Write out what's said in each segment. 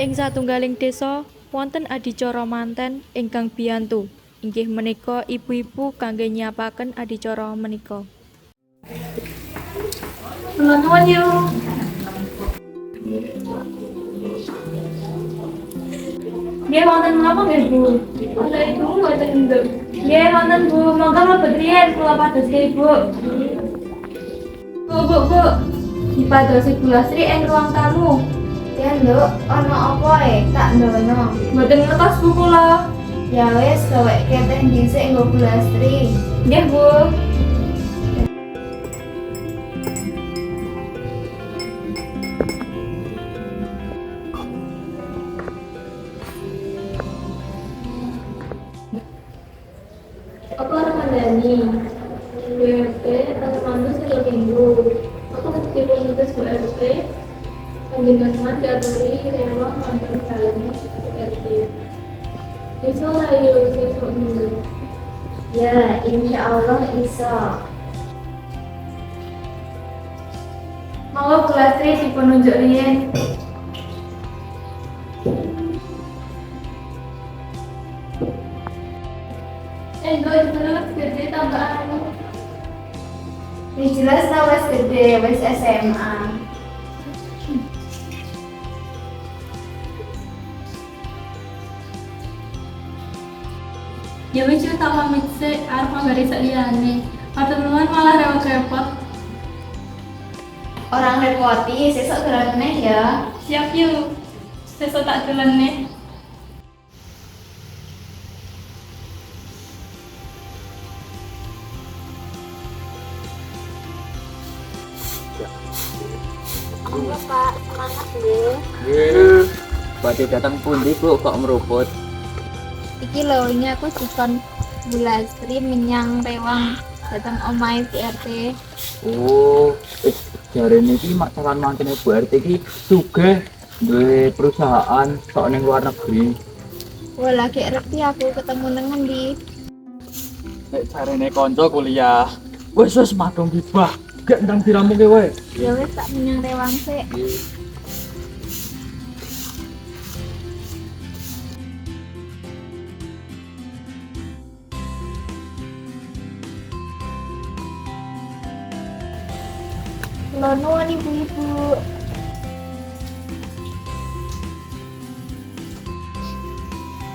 Ing satunggaling désa wonten adicara manten ingkang biyantu, inggih menika ibu-ibu kangge nyiapaken adicara menika. Kula nuwun yuk. Nggih wonten menapa nggih Bu? Wonten Ibu mboten nduk. Nggih wonten Bu, monggo mlebet riyen kula padoske Ibu. Bu. Dipadosi Bu Lasri ing ruang tamu. Ya nduk, ana apa tak ndono? Mboten ngertos Bu kula. Ya wis gaweke teh dhisik nggo Bu Lastri. Nggih Bu. Apa Ramadhani? BRT teman sing minggu. Aku meskipun nulis BRT, panjenengan diaturi rewang wonten dalem BRT. Besok ayo besok dulu. Ya, insya Allah iso. Monggo Bu Lastri dipun nunjuk riyen. Enggak terus gede tambah anu. Wis jelas ta wis gede, wis SMA. Ya wis tak pamit sik, arep nggari sak liyane. Matur nuwun malah repot-repot. Orang repoti, sesuk dolan meneh ya. Siap yuk. Sesuk tak dolan nih. Pak, semangat nggih. Nggih. Badhe datang pundi Bu kok meruput? Iki lho, ini aku dikon Bu Lastri menyang rewang datang omahe BRT. Oh, jarene iki mak calon mantene Bu RT iki sugih duwe perusahaan tok ning luar negeri. Wah, lagi ngerti aku ketemu nang ngendi. Nek jarene kanca kuliah. Wis madung gibah. Gek ndang diramuke wae. Ya wis tak menyang rewang sik. Kula nuwun ibu-ibu.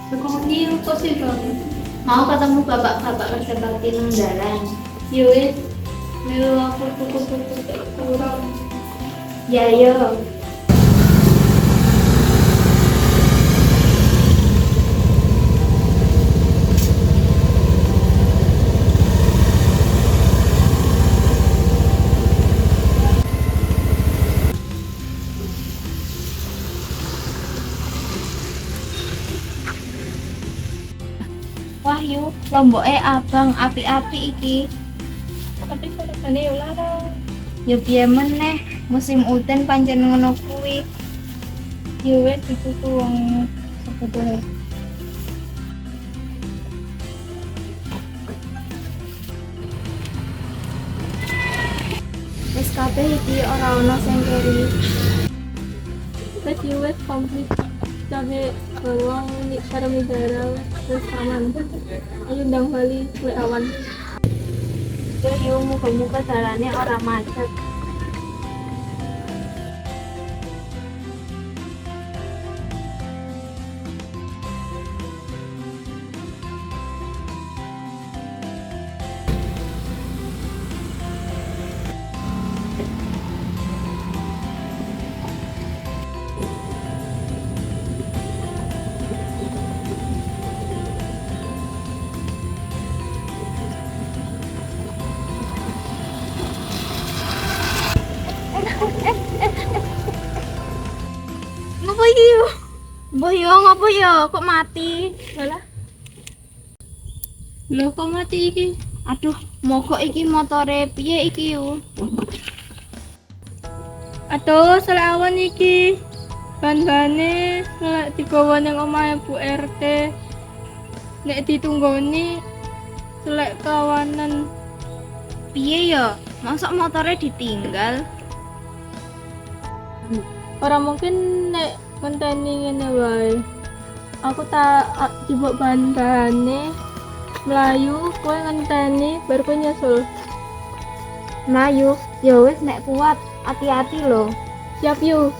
Sekondi kok sih Bang? Mau ketemu bapak-bapak kerja bakti nang dalan. Ya wis. Melu aku tuku-tuku kurang. Ya yo. Wahyu, lomboke abang api-api iki. Tapi korbannya ya larang. Ya piye meneh, musim udan pancen ngono kuwi. Ya wis dituku wong sebelah. Wis kabeh iki ora ana sing keri. Wis ya wis komplit. Cabe bawang ini paramidara terus aman. Ayo ndang bali kue awan. Ya yo muga-muga dalane ora macet. Mbah yo ngopo yo kok mati? Malah. Loh kok mati iki? Aduh, mogok iki motore piye iki yo? Aduh, salah awan iki. Bahan-bahane lek digawa ning omahe Bu RT. Nek ditunggoni selek kawanan. Piye yo? Mosok motore ditinggal? Ora mungkin nek ngenteni ngene wae. Aku tak jebok bahan-bahane melayu, kowe ngenteni baru kowe nyusul. Melayu, ya wis nek kuat, hati-hati lho. Siap yuk.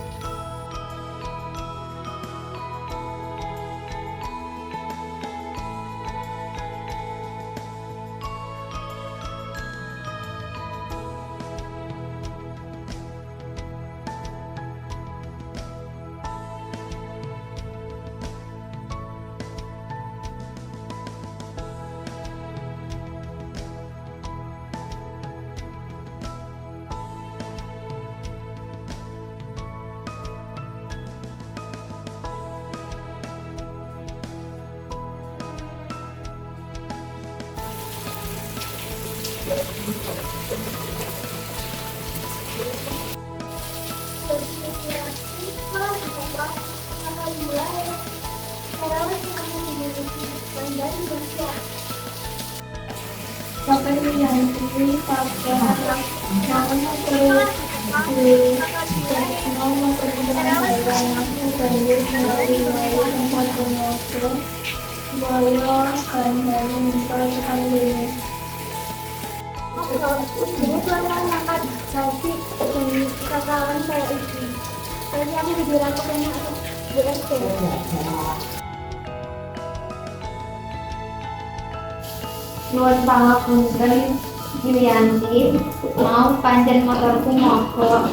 Nuwun pangapunten Yulianti, mau pancen motorku mogok.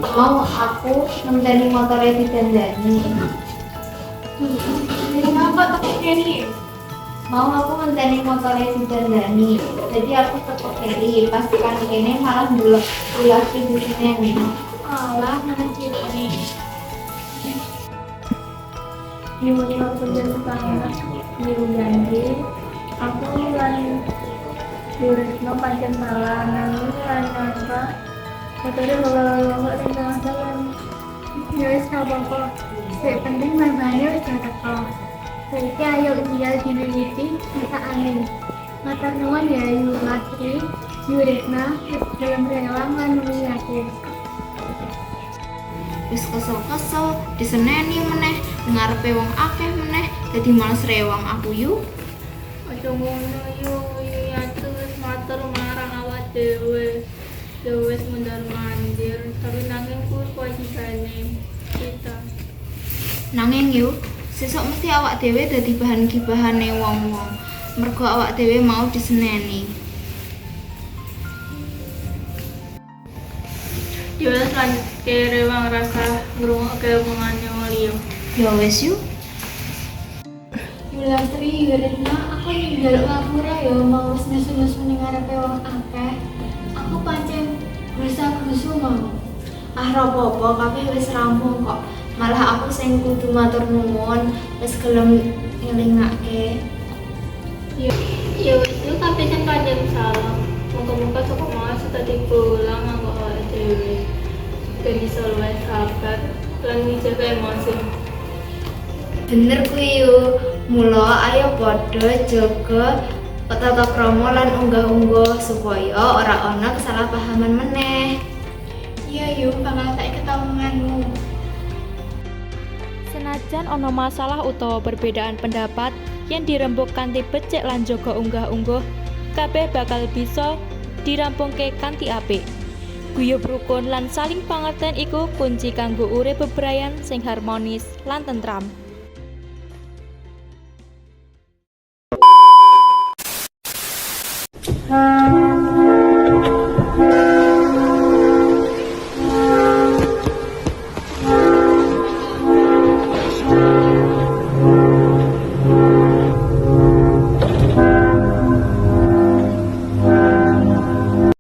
Mau aku ngenteni motore didandani. Kenapa tak keri? Mau aku ngenteni motore didandani. Jadi aku tetep keri, pas tekan kene malah ndelok ulah di sini nih. Alah, mana ciri Nyuwun ngapunten pangapunten Yulianti. Aku lan Yuretno pancen malah nanging lan nyangka motore lolo-lolo ning tengah dalan. Ya wis gak apa-apa. Sing penting bahan-bahane wis teko. Saiki ayo tinggal dililiti bisa angin. Matur nuwun ya Yulatri, Yuretna, dalam rewang lan nuli aku. wis kesel-kesel diseneni meneh ngarepe wong akeh meneh dadi males rewang aku yuk. Aja ngono yo, ya terus matur marang awak dhewe. Ya wis mondar-mandir, tapi nanging kuwi kewajibane kita. Nanging yuk, sesuk mesti awak dhewe dadi bahan gibahane wong-wong. Mergo awak dhewe mau diseneni. Ya wis lan kerewang rasa ngrungokke omongane wong liya. Ya wis yuk. Yulatri, Yuretna, aku njaluk ngapura ya mau wis nesu-nesu ning ngarepe wong akeh. Aku pancen grusa-grusu mau. Ah apa-apa kabeh wis rampung kok. Malah aku sing kudu matur nuwun wis gelem ngelingake. Ya wis yo kabeh sing pancen salah. Moga-moga saka mau dadi pulang nganggo awake dhewe. Ben iso luwih sabar lan njaga emosi. Bener kuwi yuk. Mula ayo padha jaga tata krama lan unggah-ungguh supaya ora ana kesalahpahaman meneh. Iya yuk, bakal tak ketahuanmu. Senajan ono masalah utawa perbedaan pendapat yang dirembuk kanthi becik lan jaga unggah-ungguh, kabeh bakal bisa dirampungke kanthi apik. Guyub rukun lan saling pangerten iku kunci kanggo urip bebrayan sing harmonis lan tentram.